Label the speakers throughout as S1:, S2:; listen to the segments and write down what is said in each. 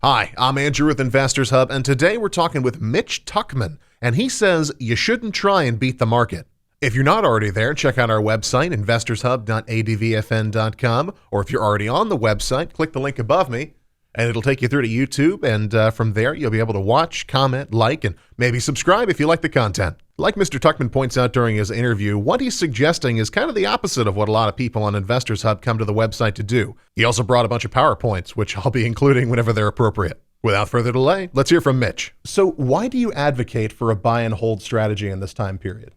S1: Hi, I'm Andrew with Investors Hub, and today we're talking with Mitch Tuchman, and he says you shouldn't try and beat the market. If you're not already there, check out our website, investorshub.advfn.com, or if you're already on the website, click the link above me, and it'll take you through to YouTube, and from there you'll be able to watch, comment, like, and maybe subscribe if you like the content. Like Mr. Tuchman points out during his interview, what he's suggesting is kind of the opposite of what a lot of people on Investors Hub come to the website to do. He also brought a bunch of PowerPoints, which I'll be including whenever they're appropriate. Without further delay, let's hear from Mitch. So why do you advocate for a buy and hold strategy in this time period?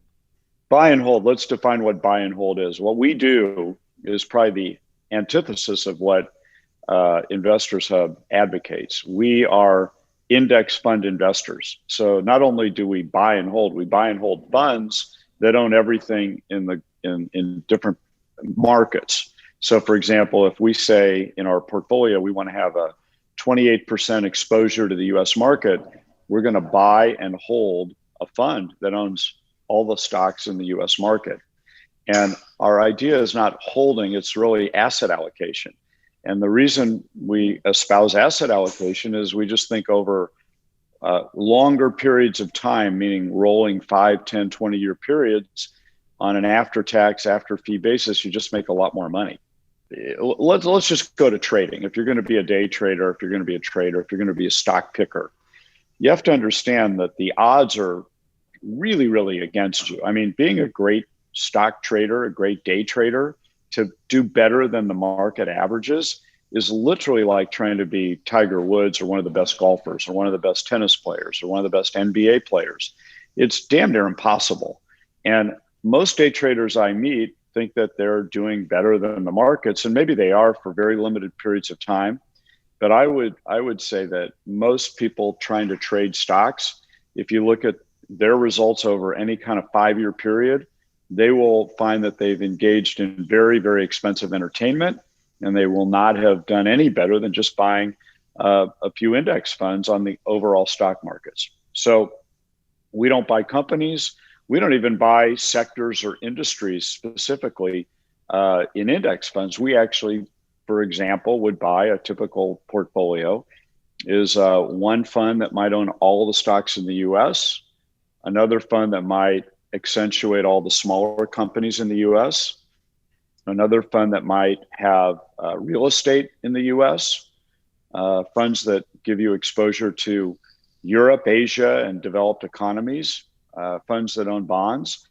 S2: Buy and hold. Let's define what buy and hold is. What we do is probably the antithesis of what Investors Hub advocates. We are index fund investors. So not only do we buy and hold funds that own everything in different markets. So for example, if we say in our portfolio we want to have a 28% exposure to the US market, we're going to buy and hold a fund that owns all the stocks in the US market. And our idea is not holding, it's really asset allocation. And the reason we espouse asset allocation is we just think over longer periods of time, meaning rolling 5, 10, 20-year periods on an after-tax, after-fee basis, you just make a lot more money. Let's just go to trading. If you're going to be a day trader, if you're going to be a trader, if you're going to be a stock picker, you have to understand that the odds are really, really against you. I mean, being a great stock trader, a great day trader, to do better than the market averages is literally like trying to be Tiger Woods or one of the best golfers or one of the best tennis players or one of the best NBA players. It's damn near impossible. And most day traders I meet think that they're doing better than the markets, and maybe they are for very limited periods of time. But I would say that most people trying to trade stocks, if you look at their results over any kind of 5-year period, they will find that they've engaged in very, very expensive entertainment, and they will not have done any better than just buying a few index funds on the overall stock markets. So we don't buy companies. We don't even buy sectors or industries specifically in index funds. We actually, for example, would buy a typical portfolio is one fund that might own all the stocks in the US, another fund that might accentuate all the smaller companies in the US, another fund that might have real estate in the US, funds that give you exposure to Europe, Asia, and developed economies, funds that own bonds.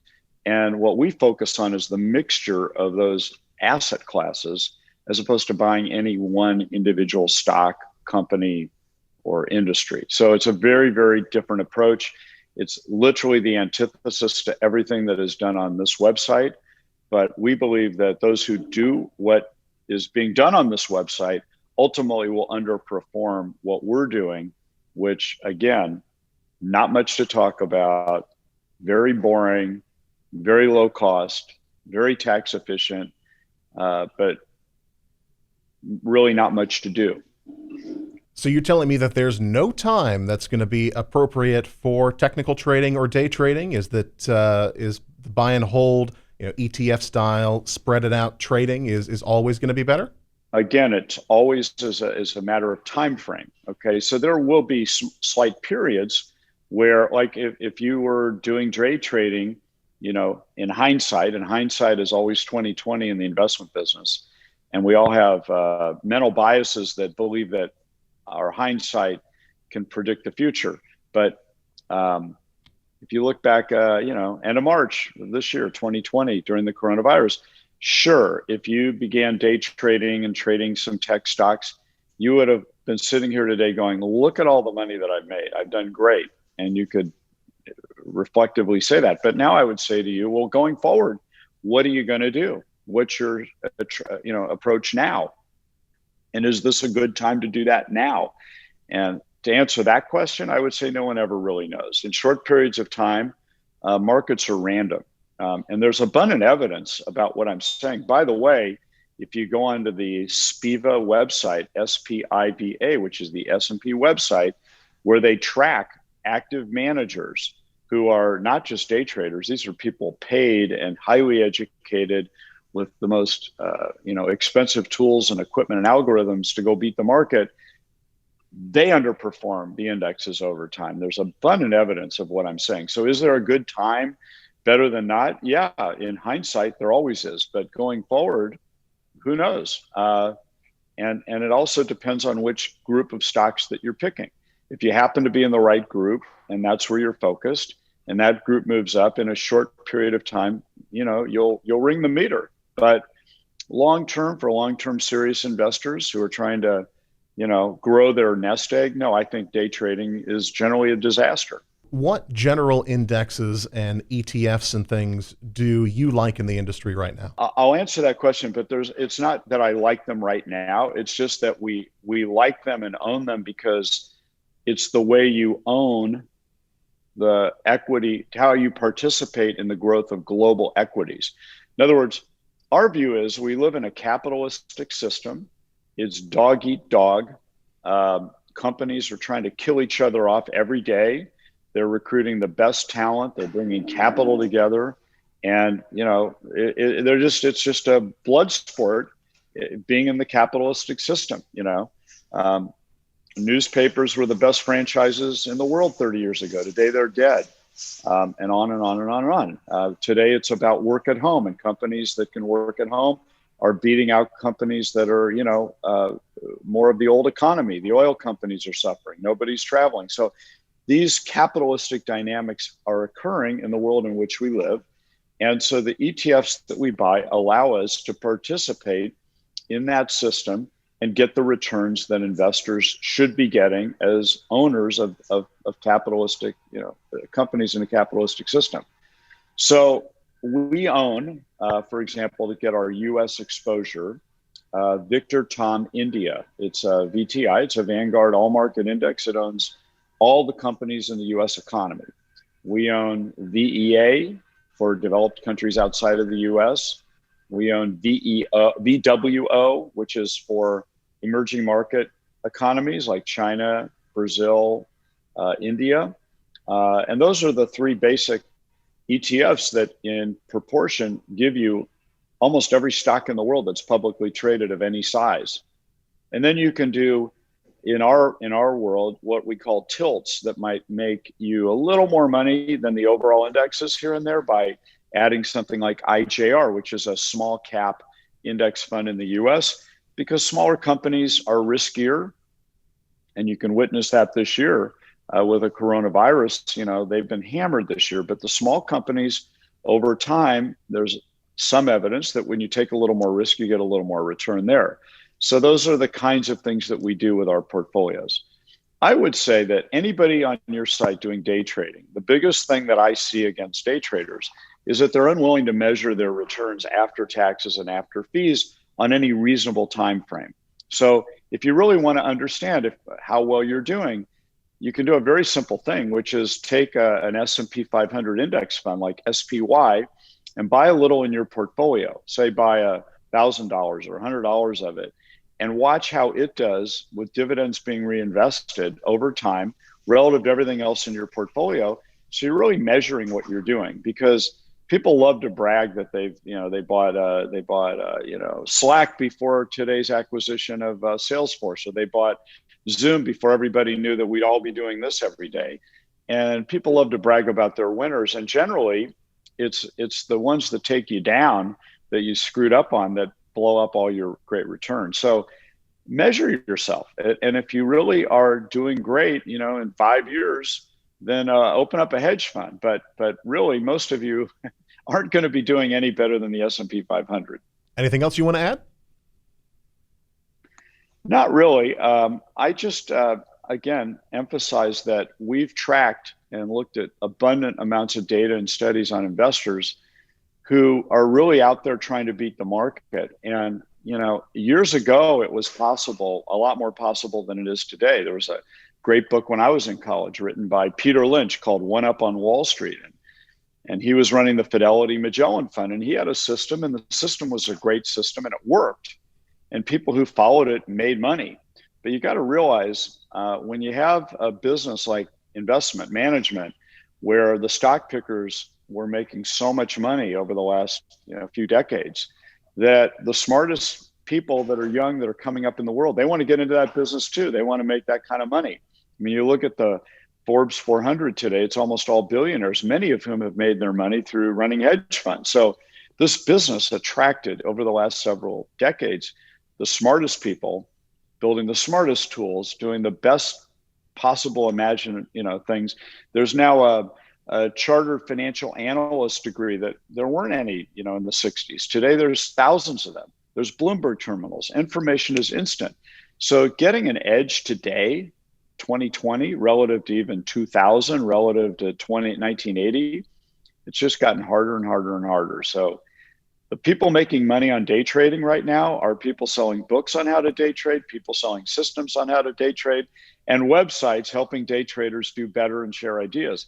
S2: And what we focus on is the mixture of those asset classes as opposed to buying any one individual stock, company, or industry. So it's a very, very different approach. It's literally the antithesis to everything that is done on this website. But we believe that those who do what is being done on this website ultimately will underperform what we're doing, which, again, not much to talk about, very boring, very low cost, very tax efficient, but really not much to do.
S1: So you're telling me that there's no time that's going to be appropriate for technical trading or day trading? Is the buy and hold, ETF style, spread it out trading is always going to be better?
S2: Again, it's always is a matter of time frame. Okay, so there will be slight periods where, like if you were doing day trading, in hindsight, and hindsight is always 20/20 in the investment business, and we all have mental biases that believe that our hindsight can predict the future. But if you look back, end of March of this year, 2020, during the coronavirus, sure, if you began day trading and trading some tech stocks, you would have been sitting here today going, look at all the money that I've made. I've done great. And you could reflectively say that. But now I would say to you, well, going forward, what are you going to do? What's your approach now? And is this a good time to do that now? And to answer that question, I would say no one ever really knows. In short periods of time, markets are random. And there's abundant evidence about what I'm saying. By the way, if you go onto the SPIVA website, SPIVA, which is the S&P website, where they track active managers who are not just day traders. These are people paid and highly educated with the most expensive tools and equipment and algorithms to go beat the market. they underperform the indexes over time. There's abundant evidence of what I'm saying. So is there a good time? Better than not? Yeah, in hindsight, there always is. But going forward, who knows? And it also depends on which group of stocks that you're picking. If you happen to be in the right group and that's where you're focused, and that group moves up in a short period of time, you'll ring the meter. But long term, for long-term serious investors who are trying to, grow their nest egg, no, I think day trading is generally a disaster.
S1: What general indexes and ETFs and things do you like in the industry right now?
S2: I'll answer that question, but it's not that I like them right now. It's just that we like them and own them because it's the way you own the equity, how you participate in the growth of global equities. In other words, our view is we live in a capitalistic system. It's dog eat dog. Companies are trying to kill each other off every day. They're recruiting the best talent. They're bringing capital together. And, it's just a blood sport being in the capitalistic system. Newspapers were the best franchises in the world 30 years ago. Today, they're dead. And on and on and on and on. Today, it's about work at home, and companies that can work at home are beating out companies that are, more of the old economy. The oil companies are suffering. Nobody's traveling. So these capitalistic dynamics are occurring in the world in which we live. And so the ETFs that we buy allow us to participate in that system and get the returns that investors should be getting as owners of capitalistic, companies in a capitalistic system. So we own, for example, to get our U.S. exposure, Victor Tom India. It's a VTI. It's a Vanguard All Market Index. It owns all the companies in the U.S. economy. We own VEA for developed countries outside of the U.S. We own VWO, which is for emerging market economies like China, Brazil, India. And those are the three basic ETFs that in proportion give you almost every stock in the world that's publicly traded of any size. And then you can do in our world what we call tilts that might make you a little more money than the overall indexes here and there by adding something like IJR, which is a small cap index fund in the US, because smaller companies are riskier. And you can witness that this year with the coronavirus. They've been hammered this year, but the small companies over time, there's some evidence that when you take a little more risk, you get a little more return there. So those are the kinds of things that we do with our portfolios. I would say that anybody on your site doing day trading, the biggest thing that I see against day traders is that they're unwilling to measure their returns after taxes and after fees on any reasonable time frame. So if you really want to understand how well you're doing, you can do a very simple thing, which is take an S&P 500 index fund like SPY and buy a little in your portfolio. Say buy $1,000 or $100 of it, and watch how it does with dividends being reinvested over time relative to everything else in your portfolio. So you're really measuring what you're doing, because people love to brag that they bought Slack before today's acquisition of Salesforce, or they bought Zoom before everybody knew that we'd all be doing this every day. And people love to brag about their winners, and generally it's the ones that take you down that you screwed up on that blow up all your great returns. So measure yourself. And if you really are doing great, in 5 years, then open up a hedge fund. But really, most of you aren't going to be doing any better than the S&P 500.
S1: Anything else you want to add?
S2: Not really. I just, again, emphasize that we've tracked and looked at abundant amounts of data and studies on investors who are really out there trying to beat the market. And, years ago, it was possible, a lot more possible than it is today. There was a great book when I was in college written by Peter Lynch called One Up on Wall Street. And he was running the Fidelity Magellan Fund, and he had a system, and the system was a great system, and it worked. And people who followed it made money. But you got to realize when you have a business like investment management, where the stock pickers were making so much money over the last few decades, that the smartest people that are young that are coming up in the world. They want to get into that business too. They want to make that kind of money. I mean, you look at the Forbes 400 today, it's almost all billionaires, many of whom have made their money through running hedge funds. So this business attracted over the last several decades the smartest people, building the smartest tools, doing the best possible things. There's now a chartered financial analyst degree that there weren't any, in the 60s. Today, there's thousands of them. There's Bloomberg terminals. Information is instant. So getting an edge today, 2020, relative to even 2000, relative to 1980, it's just gotten harder and harder and harder. So the people making money on day trading right now are people selling books on how to day trade, people selling systems on how to day trade, and websites helping day traders do better and share ideas,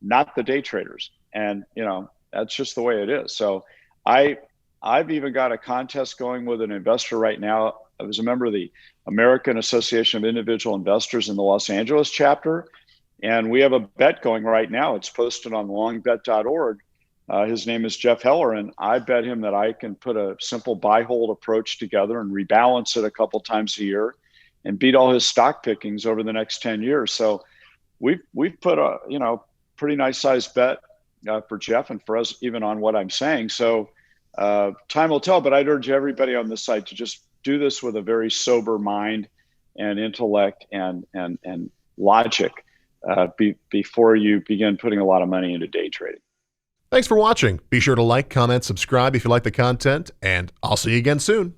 S2: not the day traders. And, that's just the way it is. So I've even got a contest going with an investor right now. I was a member of the American Association of Individual Investors in the Los Angeles chapter. And we have a bet going right now. It's posted on longbet.org. His name is Jeff Heller, and I bet him that I can put a simple buy hold approach together and rebalance it a couple times a year and beat all his stock pickings over the next 10 years. So we've put a pretty nice sized bet for Jeff and for us even on what I'm saying. So time will tell, but I'd urge everybody on this site to just do this with a very sober mind and intellect and logic before you begin putting a lot of money into day trading.
S1: Thanks for watching. Be sure to like, comment, subscribe if you like the content, and I'll see you again soon.